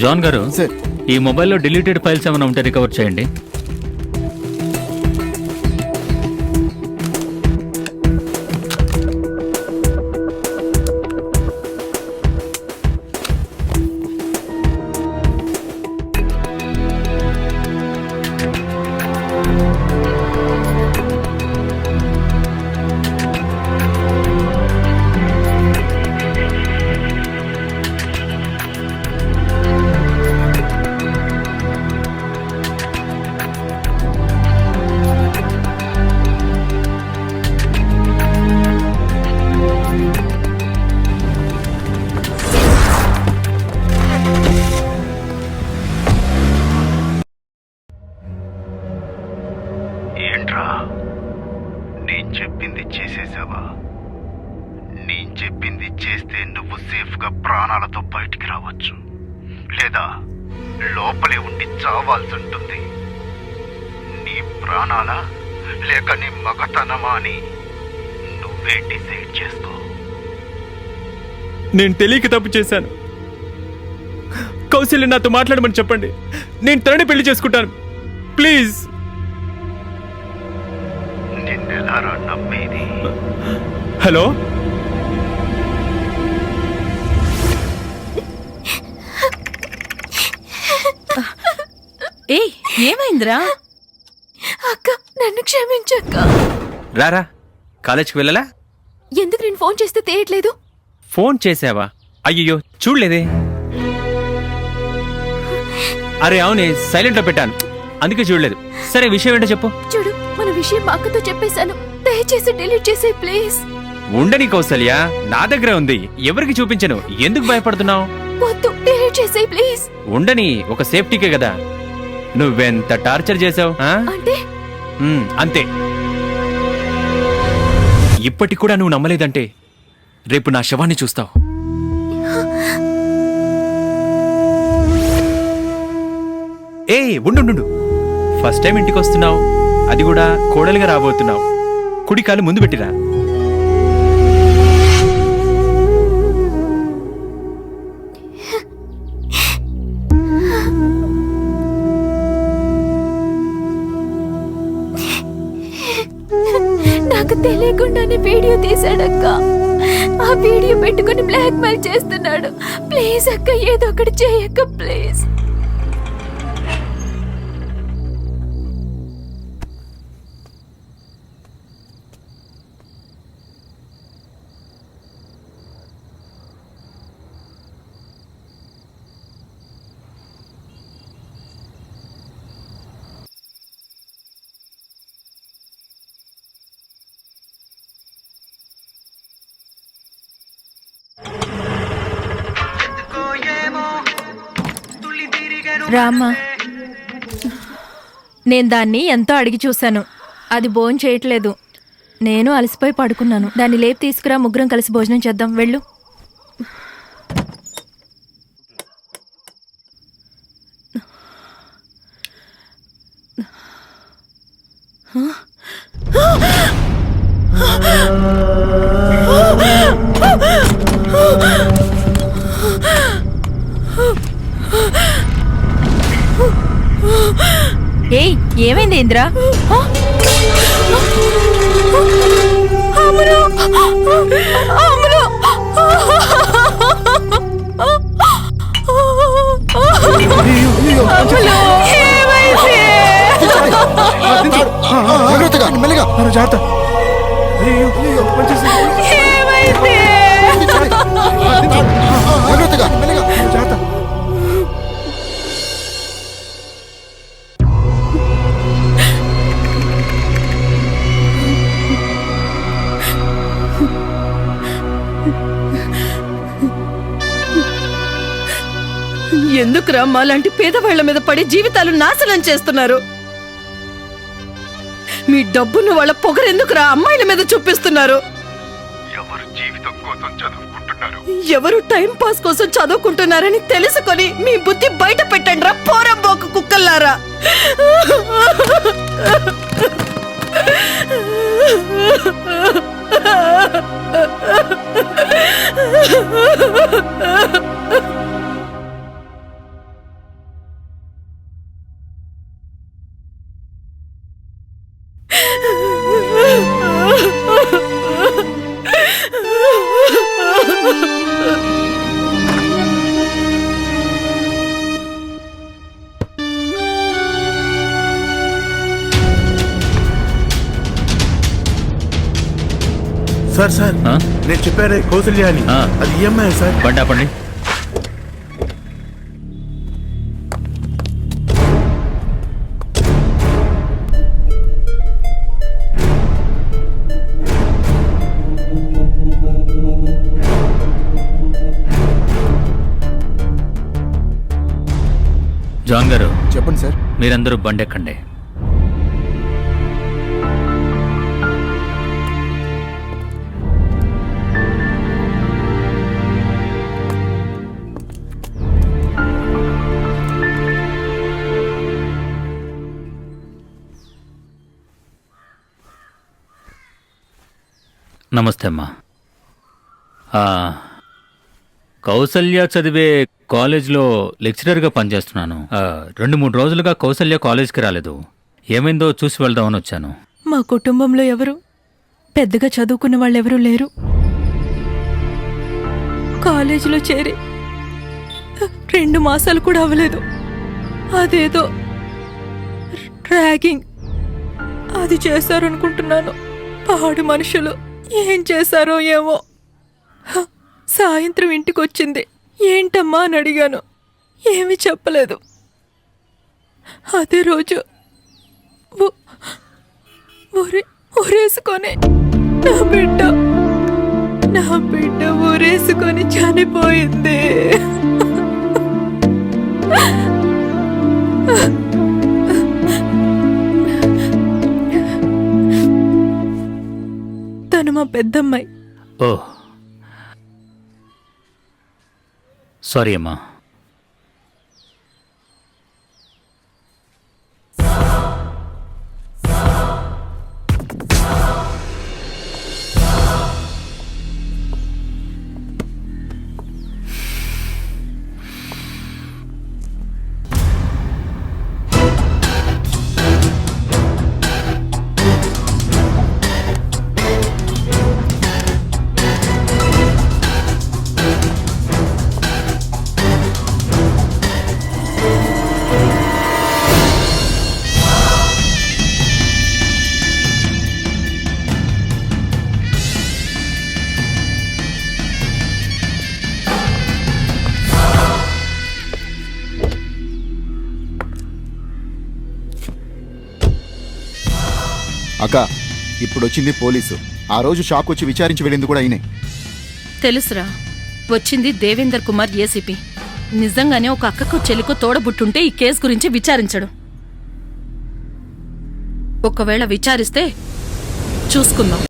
John గారు sir. ఈ మొబైల్లో డిలీటెడ్ ఫైల్స్ ఏమైనా ఉంటే రికవర్ చేయండి. ఏంట్రా, నేను చెప్పింది చేసేసావా? నేను చెప్పింది చేస్తే నువ్వు సేఫ్గా ప్రాణాలతో బయటికి రావచ్చు, లేదా లోపలే ఉండి చావాల్సి ఉంటుంది. నీ ప్రాణాలా లేక నీ మగతనమా అని నువ్వే డిసైడ్ చేసుకో. నేను తెలియక తప్పు చేశాను. కౌశల్య నాతో మాట్లాడమని చెప్పండి. నేను తనని పెళ్లి చేసుకుంటాను. ప్లీజ్. నిన్నెలారా నమ్మేది? హలో, ఏయ్, ఏమైందిరా? అక్క, నన్ను క్షమించక్క. రారా, కాలేజ్కి వెళ్ళలా? ఎందుకు నేను ఫోన్ చేస్తే తీయట్లేదు? ఫోన్ చేసావా? అయ్యో చూడలేదే. అరే అవునే, సైలెంట్లో పెట్టాను, అందుకే చూడలేదు. సరే, విషయం ఏంటో చెప్పు. చూడు, మన విషయం మా అక్కతో చెప్పేశాను. దయచేసి డిలీట్ చేసే ప్లీజ్. ఉండని కౌసల్య, నా దగ్గర ఉంది, ఎవరికి చూపించను. ఎందుకు భయపడుతున్నావు? వద్దు, డిలీట్ చేసే ప్లీజ్. ఉండని, ఒక సేఫ్టీకే కదా. నువ్వెంత టార్చర్ చేసావు. అంటే అంతే. ఇప్పటికి కూడా నువ్వు నమ్మలేదంటే రేపు నా శవాన్ని చూస్తావు. ఏ ఉండు, ఫస్ట్ టైం ఇంటికి వస్తున్నావు, అది కూడా కోడలుగా రాబోతున్నావు. కుడి కాలు ముందు పెట్టిరా. నాకు తెలియకుండానే వీడియో తీశాడక్క. ఆ వీడియో పెట్టుకుని బ్లాక్ మెయిల్ చేస్తున్నాడు. ప్లీజ్ అక్క, ఏదో ఒకటి చేయక్క ప్లీజ్. రామ్మా, నేను దాన్ని ఎంతో అడిగి చూశాను. అది భోజనం చేయట్లేదు. నేను అలసిపోయి పడుకున్నాను. దాన్ని లేపి తీసుకురా, ముగ్గురం కలిసి భోజనం చేద్దాం. వెళ్ళు. ఏయ్, ఏమైంది ఇంద్రా? ఎందుకురా మాలాంటి పేదవాళ్ల మీద పడి జీవితాలు నాశనం చేస్తున్నారు? మీ డబ్బును వాళ్ళ పొగరెందుకురా అమ్మాయిల మీద చూపిస్తున్నారు? ఎవరు జీవితం కోసం చదువుకుంటున్నారు? ఎవరు టైం పాస్ కోసం చదువుకుంటున్నారని తెలుసుకొని మీ బుద్ధి బయట పెట్టండి రా, పోరంబోకు కుక్కల్లారా. సార్ సార్ ఆ? నేను చెప్పానే కౌసల్య అని ఆ. అది ఈఎంఐ సార్. బండి ఆపండి. జాన్ గారు, చెప్పండి సార్. మీరందరూ బండి ఎక్కండి. నమస్తే అమ్మా. కౌసల్య చదివే కాలేజ్లో లెక్చరర్గా పనిచేస్తున్నాను. 2-3 రోజులుగా కౌసల్య కాలేజ్కి రాలేదు. ఏమైందో చూసి వెళ్దామని వచ్చాను. మా కుటుంబంలో ఎవరు పెద్దగా చదువుకున్న వాళ్ళెవరూ లేరు. కాలేజీలో చేరి 2 మాసాలు కూడా అవ్వలేదు. అదేదో ర్యాగింగ్ అది చేశారనుకుంటున్నాను. పాడు మనుషులు ఏం చేశారో ఏమో. సాయంత్రం ఇంటికి వచ్చింది. ఏంటమ్మా అని అడిగాను. ఏమీ చెప్పలేదు. అదే రోజు ఊరేసుకొని నా బిడ్డ ఊరేసుకొని చనిపోయింది. తను మా పెద్దమ్మాయి. ఓ సారీ అమ్మా. అక్క, ఇప్పుడు వచ్చింది పోలీసు. ఆ రోజు షాక్ వచ్చి విచారించి వెళ్ళింది కూడా అయినే. తెలుసురా, వచ్చింది దేవేందర్ కుమార్ ఏసీపీ. నిజంగానే ఒక అక్కకు చెల్లికో తోడబుట్టుంటే ఈ కేసు గురించి విచారించడు. ఒకవేళ విచారిస్తే చూసుకుందాం.